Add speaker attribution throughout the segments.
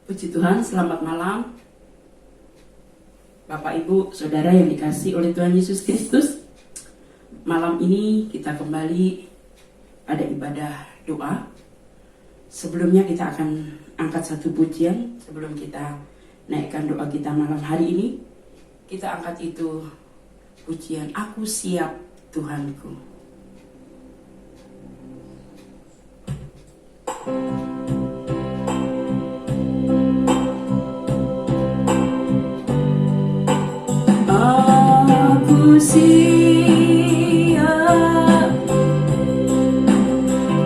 Speaker 1: Puji Tuhan, selamat malam Bapak, Ibu, Saudara yang dikasihi oleh Tuhan Yesus Kristus. Malam ini kita kembali ada ibadah doa. Sebelumnya kita akan angkat satu pujian. Sebelum kita naikkan doa kita malam hari ini, kita angkat itu pujian Aku Siap Tuhanku. Aku siap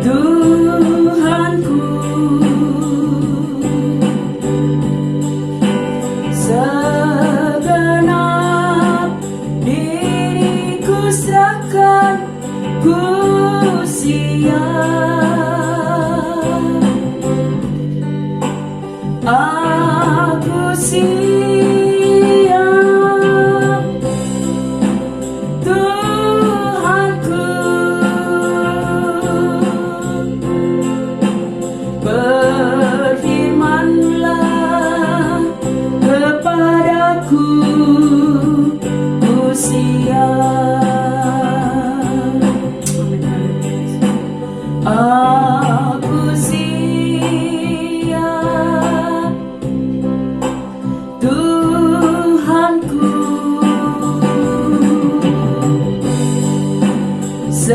Speaker 1: Tuhanku, segenap diriku serahkan, ku siap. Aku siap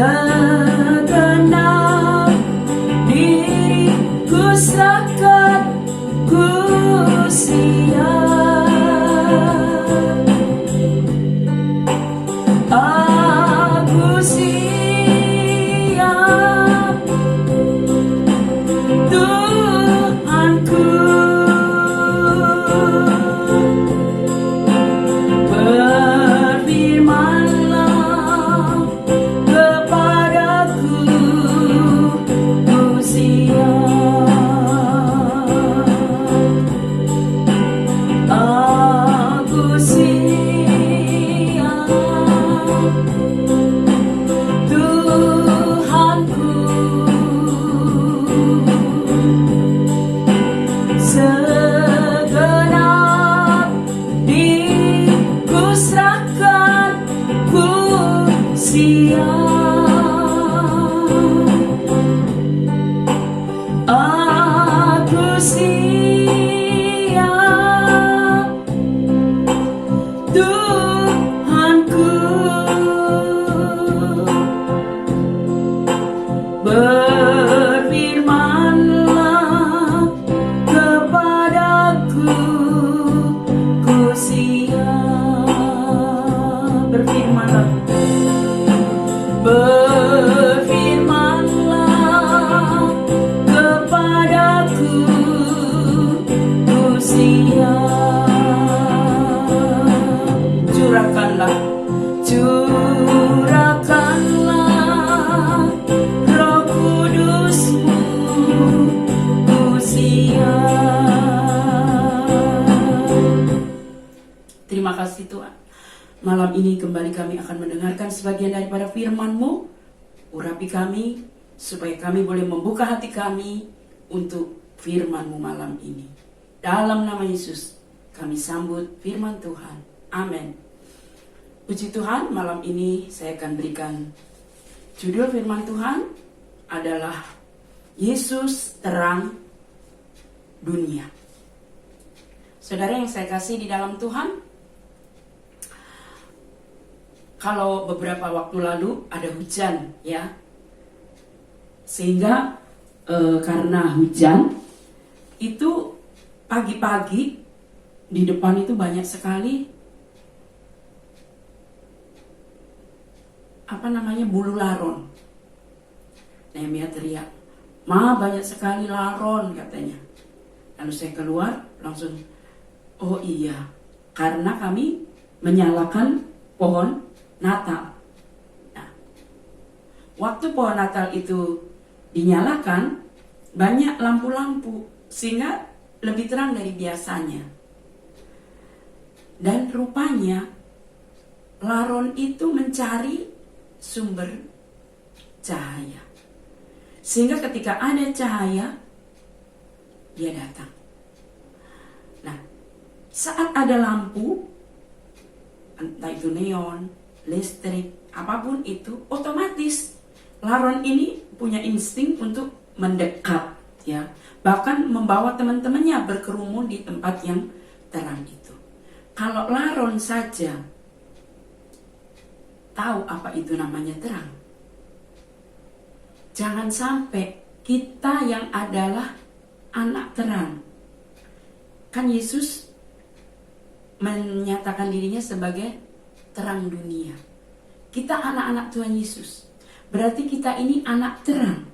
Speaker 1: segenap diriku serahkan, ku siap. Aku siap Tuhanku, segenap diriku serahkan, ku siap. Aku siap Tuhanku, berfirmanlah kepadaku, ku siap. Berfirmanlah, berfirmanlah kepadaku, ku siap. Curahkanlah, curahkanlah Roh Kudus-Mu, ku siap. Terima kasih Tuhan. Malam ini kembali kami akan mendengarkan sebagian daripada firman-Mu. Urapi kami supaya kami boleh membuka hati kami untuk firman-Mu malam ini. Dalam nama Yesus kami sambut firman Tuhan. Amin. Puji Tuhan, malam ini saya akan berikan judul firman Tuhan adalah Yesus Terang Dunia. Saudara yang saya kasih di dalam Tuhan, kalau beberapa waktu lalu ada hujan ya, sehingga karena hujan itu pagi-pagi di depan itu banyak sekali bulu laron. Nehemia teriak, "Ma, banyak sekali laron," katanya. Lalu saya keluar langsung, oh iya, karena kami menyalakan pohon Natal. Nah, waktu pohon Natal itu dinyalakan, banyak lampu-lampu sehingga lebih terang dari biasanya. Dan rupanya laron itu mencari sumber cahaya. Sehingga ketika ada cahaya, dia datang. Saat ada lampu, entah itu neon, listrik, apapun itu, otomatis laron ini punya insting untuk mendekat, ya. Bahkan membawa teman-temannya berkerumun di tempat yang terang itu. Kalau laron saja tahu apa itu namanya terang, jangan sampai kita yang adalah anak terang. Kan Yesus menyatakan dirinya sebagai terang dunia. Kita anak-anak Tuhan Yesus. Berarti kita ini anak terang.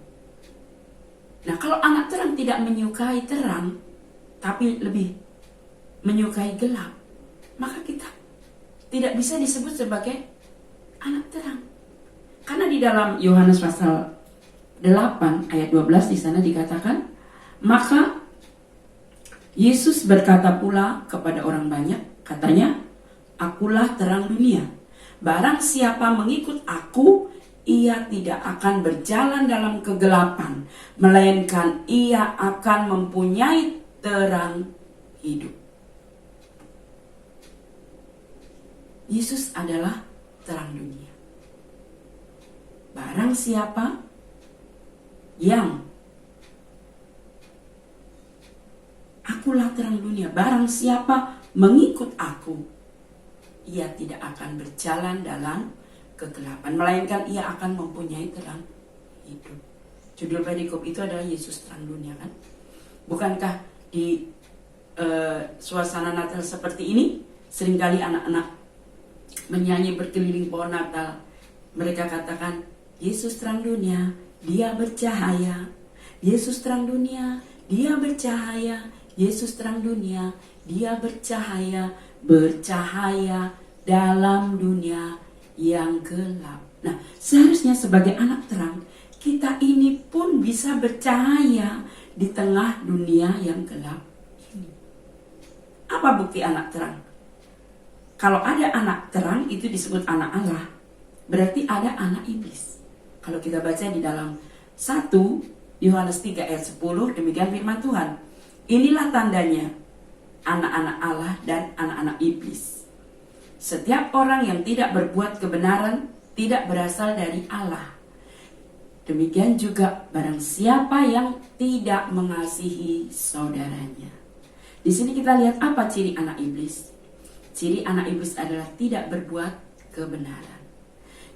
Speaker 1: Nah, kalau anak terang tidak menyukai terang, tapi lebih menyukai gelap, maka kita tidak bisa disebut sebagai anak terang. Karena di dalam Yohanes pasal 8 ayat 12 di sana dikatakan, maka Yesus berkata pula kepada orang banyak, katanya, akulah terang dunia. Barang siapa mengikut aku, ia tidak akan berjalan dalam kegelapan, melainkan ia akan mempunyai terang hidup. Yesus adalah terang dunia. Barang siapa yang akulah terang dunia, barang siapa mengikut aku, ia tidak akan berjalan dalam kegelapan, melainkan ia akan mempunyai terang hidup. Judul perikop itu adalah Yesus terang dunia, kan? Bukankah di suasana Natal seperti ini seringkali anak-anak menyanyi berkeliling pohon Natal? Mereka katakan, Yesus terang dunia, dia bercahaya. Yesus terang dunia, dia bercahaya. Yesus terang dunia, dia bercahaya, bercahaya dalam dunia yang gelap. Nah, seharusnya sebagai anak terang, kita ini pun bisa bercahaya di tengah dunia yang gelap ini. Apa bukti anak terang? Kalau ada anak terang itu disebut anak Allah, berarti ada anak iblis. Kalau kita baca di dalam 1 Yohanes 3 ayat 10, demikian firman Tuhan. Inilah tandanya anak-anak Allah dan anak-anak iblis. Setiap orang yang tidak berbuat kebenaran tidak berasal dari Allah. Demikian juga barang siapa yang tidak mengasihi saudaranya. Di sini kita lihat apa ciri anak iblis. Ciri anak iblis adalah tidak berbuat kebenaran.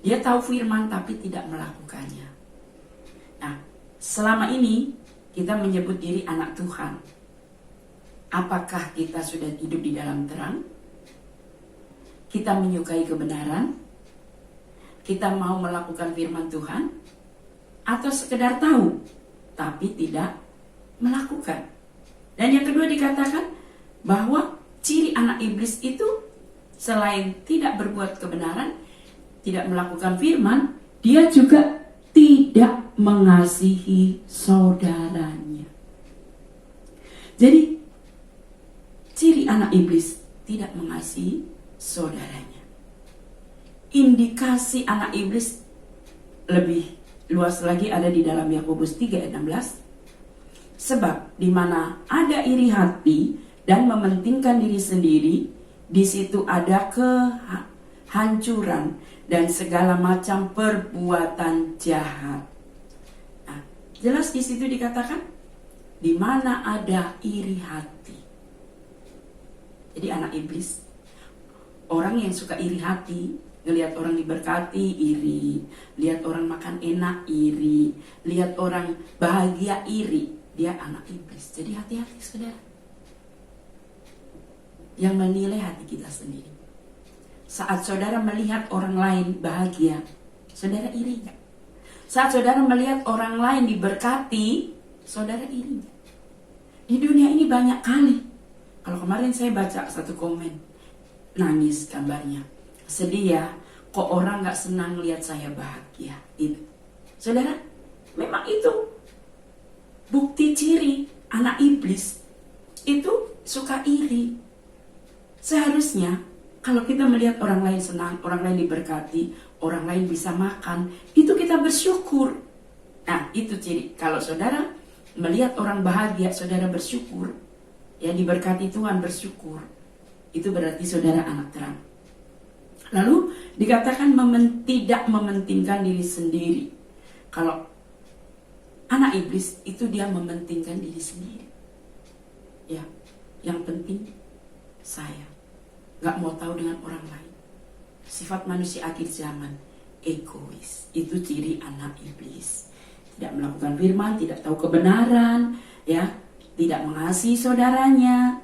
Speaker 1: Dia tahu firman tapi tidak melakukannya. Nah, selama ini kita menyebut diri anak Tuhan. Apakah kita sudah hidup di dalam terang? Kita menyukai kebenaran? Kita mau melakukan firman Tuhan? Atau sekedar tahu tapi tidak melakukan? Dan yang kedua dikatakan bahwa ciri anak iblis itu selain tidak berbuat kebenaran, tidak melakukan firman, dia juga tidak mengasihi saudaranya. Jadi ciri anak iblis tidak mengasihi saudaranya. Indikasi anak iblis lebih luas lagi ada di dalam Yakobus 3 ayat 16. Sebab di mana ada iri hati dan mementingkan diri sendiri, di situ ada kehancuran dan segala macam perbuatan jahat. Nah, jelas di situ dikatakan di mana ada iri hati. Jadi anak iblis, orang yang suka iri hati, ngelihat orang diberkati iri, lihat orang makan enak iri, lihat orang bahagia iri, dia anak iblis. Jadi hati-hati saudara, yang menilai hati kita sendiri. Saat saudara melihat orang lain bahagia, saudara iri gak? Saat saudara melihat orang lain diberkati, saudara iri gak? Di dunia ini banyak kali. Kalau kemarin saya baca satu komen, nangis gambarnya. Sedih ya, kok orang gak senang lihat saya bahagia. Itu. Saudara, memang itu bukti ciri anak iblis itu suka iri. Seharusnya kalau kita melihat orang lain senang, orang lain diberkati, orang lain bisa makan, itu kita bersyukur. Nah, itu ciri. Kalau saudara melihat orang bahagia, saudara bersyukur. Ya, diberkati Tuhan, bersyukur. itu berarti saudara anak terang. Lalu dikatakan tidak mementingkan diri sendiri. Kalau anak iblis itu dia mementingkan diri sendiri. Ya, yang penting saya, gak mau tahu dengan orang lain. Sifat manusia akhir zaman, egois. Itu ciri anak iblis. Tidak melakukan firman, tidak tahu kebenaran, ya, tidak mengasihi saudaranya.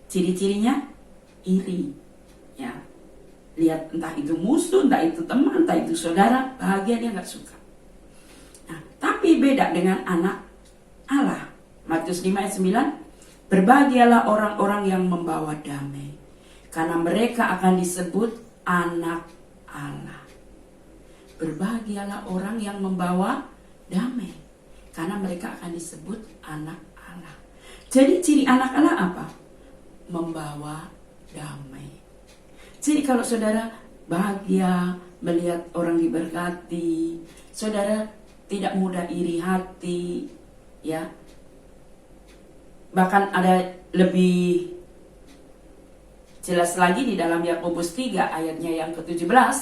Speaker 1: Ciri-cirinya iri, ya. Lihat entah itu musuh, entah itu teman, entah itu saudara, bahagia dia gak suka. Nah, tapi beda dengan anak Allah. Matius 5 ayat 9, berbahagialah orang-orang yang membawa damai, karena mereka akan disebut anak Allah. Berbahagialah orang yang membawa damai, karena mereka akan disebut anak Allah. Jadi ciri anak Allah apa? Membawa damai. Jadi kalau saudara bahagia melihat orang diberkati, saudara tidak mudah iri hati, ya. Bahkan ada lebih jelas lagi di dalam Yakobus 3 ayatnya yang ke-17.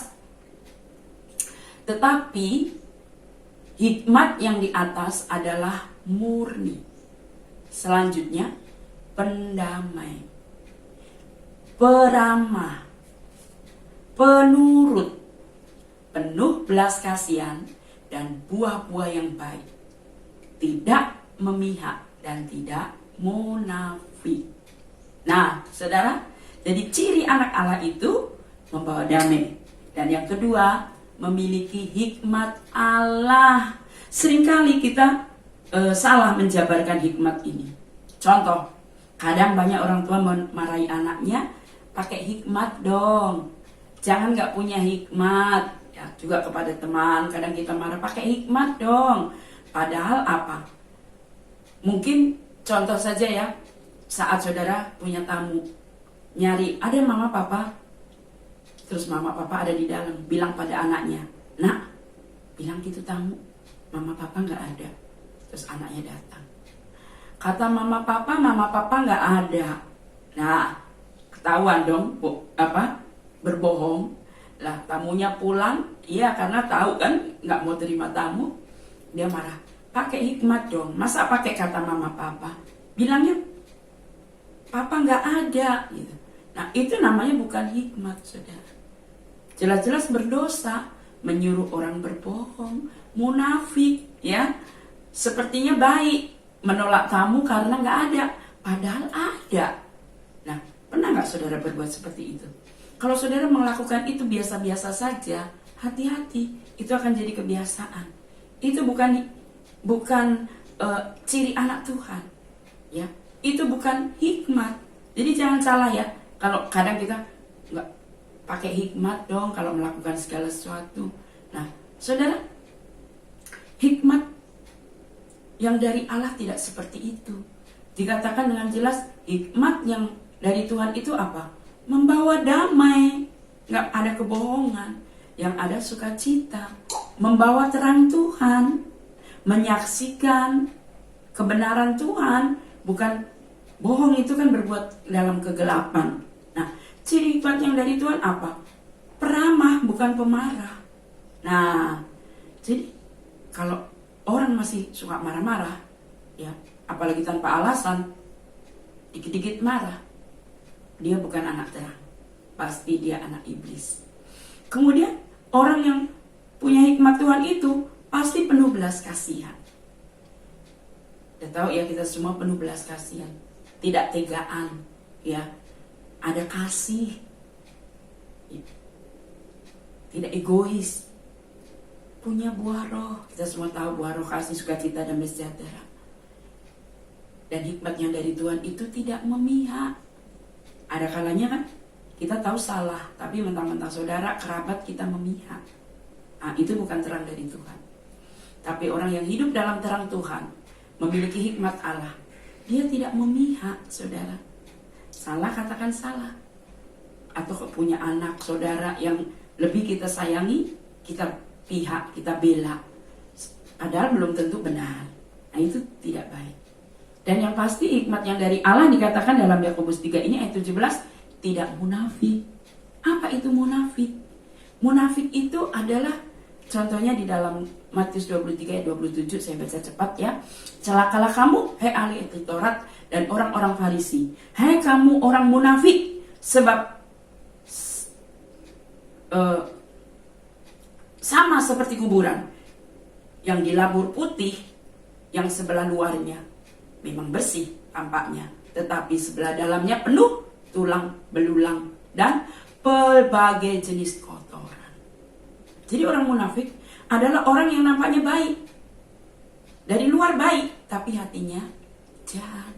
Speaker 1: Tetapi hikmat yang di atas adalah murni. Selanjutnya pendamai, peramah, penurut, penuh belas kasihan dan buah-buah yang baik, tidak memihak dan tidak munafik. Nah, saudara, jadi ciri anak Allah itu membawa damai. Dan yang kedua, memiliki hikmat Allah. Seringkali kita salah menjabarkan hikmat ini. Contoh, kadang banyak orang tua memarahi anaknya, pakai hikmat dong. Jangan gak punya hikmat. Ya, juga kepada teman, kadang kita marah, pakai hikmat dong. Padahal apa? Mungkin contoh saja ya, saat saudara punya tamu, nyari, ada mama papa, terus mama papa ada di dalam, bilang pada anaknya, nak, bilang gitu tamu, mama papa gak ada. Terus anaknya datang, kata mama papa gak ada. Nah, ketahuan dong, berbohong. Lah tamunya pulang, iya karena tahu kan nggak mau terima tamu, dia marah. Pakai hikmat dong, masa pakai kata mama papa? Bilangnya papa nggak ada gitu. Nah itu namanya bukan hikmat, saudara. Jelas-jelas berdosa, menyuruh orang berbohong, munafik, ya. Sepertinya baik menolak tamu karena nggak ada, padahal ada. Nah, pernah nggak saudara berbuat seperti itu? Kalau saudara melakukan itu biasa-biasa saja, hati-hati, itu akan jadi kebiasaan. Itu bukan ciri anak Tuhan, ya. Itu bukan hikmat. Jadi jangan salah ya. Kalau kadang kita nggak pakai hikmat dong kalau melakukan segala sesuatu. Nah, saudara, hikmat yang dari Allah tidak seperti itu. Dikatakan dengan jelas, hikmat yang dari Tuhan itu apa? Membawa damai, nggak ada kebohongan, yang ada sukacita, membawa terang Tuhan, menyaksikan kebenaran Tuhan, bukan bohong itu kan berbuat dalam kegelapan. Nah, ciri hikmat yang dari Tuhan apa? Peramah, bukan pemarah. Nah, jadi kalau orang masih suka marah-marah, ya, apalagi tanpa alasan, dikit-dikit marah, dia bukan anak terang, pasti dia anak iblis. Kemudian orang yang punya hikmat Tuhan itu pasti penuh belas kasihan. Udah tahu ya, kita semua penuh belas kasihan, tidak tegaan, ya, ada kasih, tidak egois, punya buah roh. Kita semua tahu buah roh kasih, sukacita, dan sejahtera. Dan hikmat yang dari Tuhan itu tidak memihak. Ada kalanya kan kita tahu salah, tapi mentang-mentang saudara, kerabat kita memihak. Nah, itu bukan terang dari Tuhan. Tapi orang yang hidup dalam terang Tuhan, memiliki hikmat Allah, dia tidak memihak, saudara. Salah, katakan salah. Atau punya anak, saudara yang lebih kita sayangi, kita pihak, kita bela. Padahal belum tentu benar. Nah, itu tidak baik. Dan yang pasti hikmat yang dari Allah dikatakan dalam Yakobus 3 ini ayat 17, tidak munafik. Apa itu munafik? Munafik itu adalah contohnya di dalam Matius 23 ayat 27, saya baca cepat ya. Celakalah kamu, hai ahli Taurat dan orang-orang Farisi. Hai kamu orang munafik, sebab sama seperti kuburan yang dilabur putih, yang sebelah luarnya memang bersih tampaknya, tetapi sebelah dalamnya penuh tulang belulang dan berbagai jenis kotoran. Jadi orang munafik adalah orang yang nampaknya baik, dari luar baik, tapi hatinya jahat.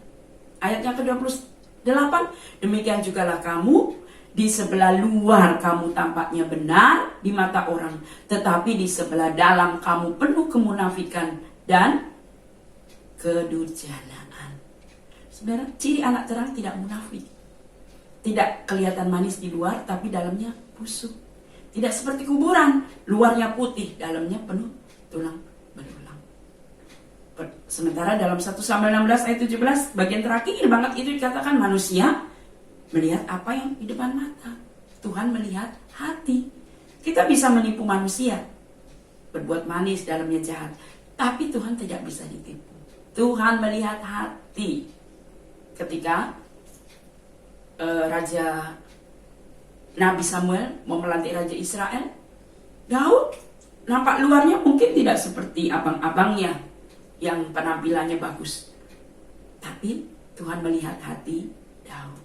Speaker 1: Ayat yang ke-28, demikian jugalah kamu, di sebelah luar kamu tampaknya benar di mata orang, tetapi di sebelah dalam kamu penuh kemunafikan dan kedurjanaan. Saudara, ciri anak terang tidak munafik. Tidak kelihatan manis di luar, tapi dalamnya busuk. Tidak seperti kuburan, luarnya putih, dalamnya penuh tulang belulang. Sementara dalam 1 Samuel 16 ayat 17, bagian terakhir banget itu dikatakan manusia melihat apa yang di depan mata. Tuhan melihat hati. Kita bisa menipu manusia, berbuat manis, dalamnya jahat. Tapi Tuhan tidak bisa ditipu. Tuhan melihat hati. Ketika Raja Nabi Samuel mau melantik Raja Israel, Daud nampak luarnya mungkin tidak seperti abang-abangnya yang penampilannya bagus. Tapi Tuhan melihat hati Daud.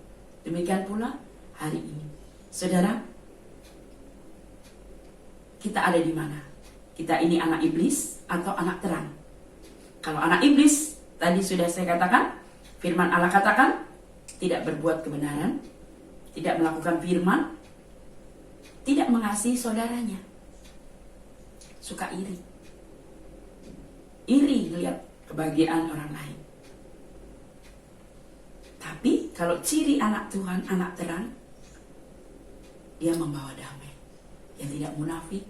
Speaker 1: Demikian pula hari ini. Saudara, kita ada di mana? Kita ini anak iblis atau anak terang? Kalau anak iblis, tadi sudah saya katakan, firman Allah katakan, tidak berbuat kebenaran, tidak melakukan firman, tidak mengasihi saudaranya, suka iri. Iri melihat kebahagiaan orang lain. Tapi kalau ciri anak Tuhan, anak terang, dia membawa damai. Dia tidak munafik,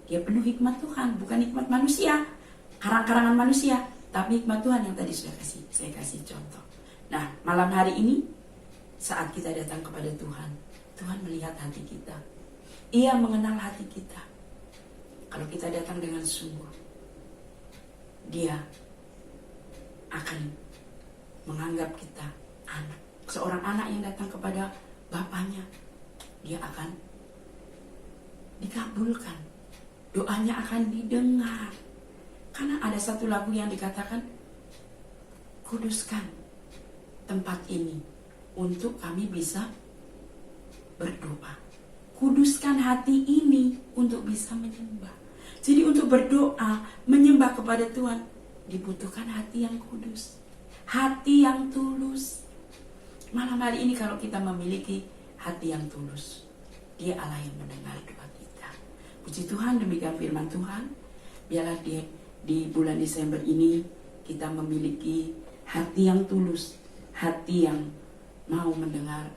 Speaker 1: dia penuh hikmat Tuhan, bukan hikmat manusia, karang-karangan manusia, tapi hikmat Tuhan yang tadi sudah saya kasih contoh. Nah, malam hari ini, saat kita datang kepada Tuhan, Tuhan melihat hati kita. Ia mengenal hati kita. Kalau kita datang dengan sungguh, Dia akan menganggap kita anak. Seorang anak yang datang kepada bapaknya, dia akan dikabulkan. Doanya akan didengar. Karena ada satu lagu yang dikatakan, kuduskan tempat ini untuk kami bisa berdoa. Kuduskan hati ini untuk bisa menyembah. Jadi untuk berdoa, menyembah kepada Tuhan, dibutuhkan hati yang kudus, hati yang tulus. Malam hari ini kalau kita memiliki hati yang tulus, Dia Allah yang mendengar doa kita. Puji Tuhan, demikian firman Tuhan. Biarlah di bulan Desember ini kita memiliki hati yang tulus, hati yang mau mendengar,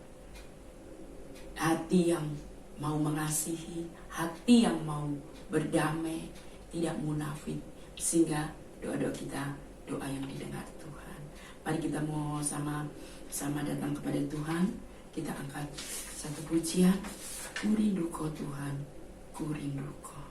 Speaker 1: hati yang mau mengasihi, hati yang mau berdamai, tidak munafik, sehingga doa-doa kita doa yang didengar Tuhan. Mari kita mau sama datang kepada Tuhan. Kita angkat satu pujian, ku rindu Kau Tuhan, ku rindu Kau.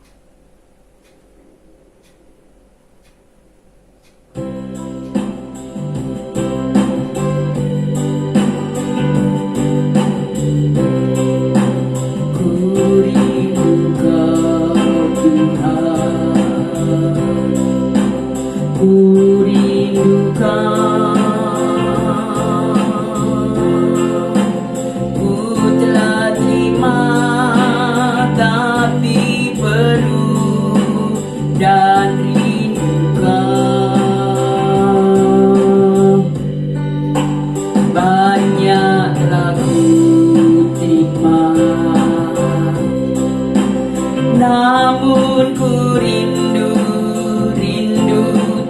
Speaker 1: Namun ku rindu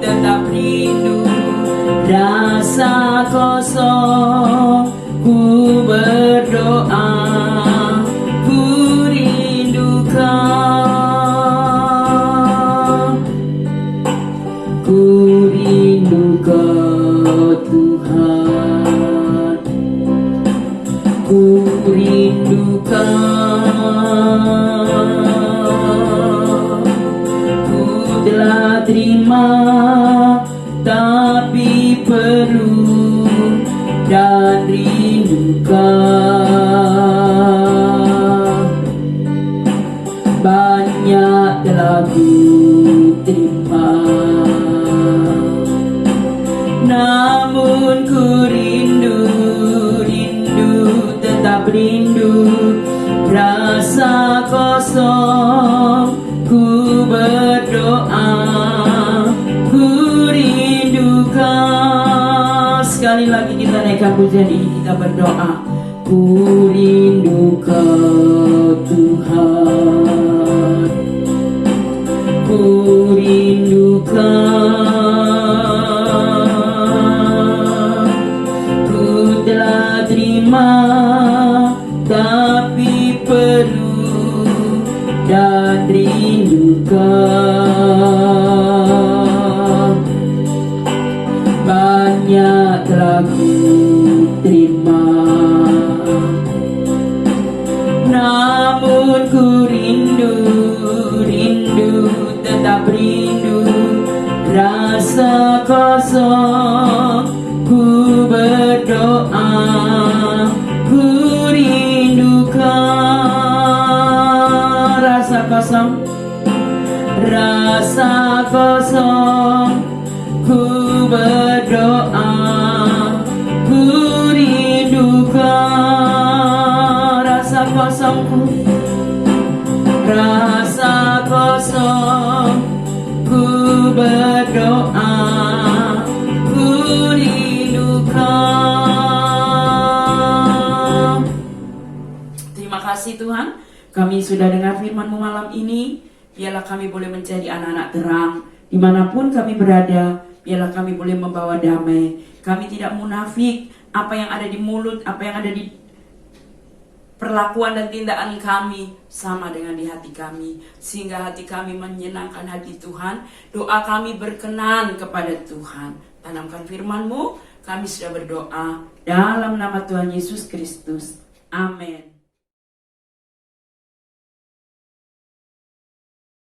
Speaker 1: tetap rindu, rasa kosong ku berdoa, ku rindu Kau, ku rindu Kau Tuhan. Ku telah terima, tapi perlu dan rindukan. Banyak telah ku terima, namun ku rindu, tetap rindu. Rasa kosong, ku berdoa, ku rindukan. Sekali lagi kita naikkan pujian ini, kita berdoa. Ku rindu Kau Tuhan, ku rindu Kau. Ku telah terima, tapi perlu dan rindukan. Banyak telah ku terima, namun ku rindu, tetap rindu. Rasa kosong, ku berdoa, ku rindukan. Rasa kosong, ku berdoa, ku rindukan. Rasa kosong, ku berdoa, ku rindukan. Terima kasih Tuhan, kami sudah dengar firman-Mu malam ini. Biarlah kami boleh menjadi anak-anak terang dimanapun kami berada. Biarlah kami boleh membawa damai. Kami tidak munafik. Apa yang ada di mulut, apa yang ada di perlakuan dan tindakan kami sama dengan di hati kami, sehingga hati kami menyenangkan hati Tuhan. Doa kami berkenan kepada Tuhan. Tanamkan firman-Mu. Kami sudah berdoa dalam nama Tuhan Yesus Kristus. Amin.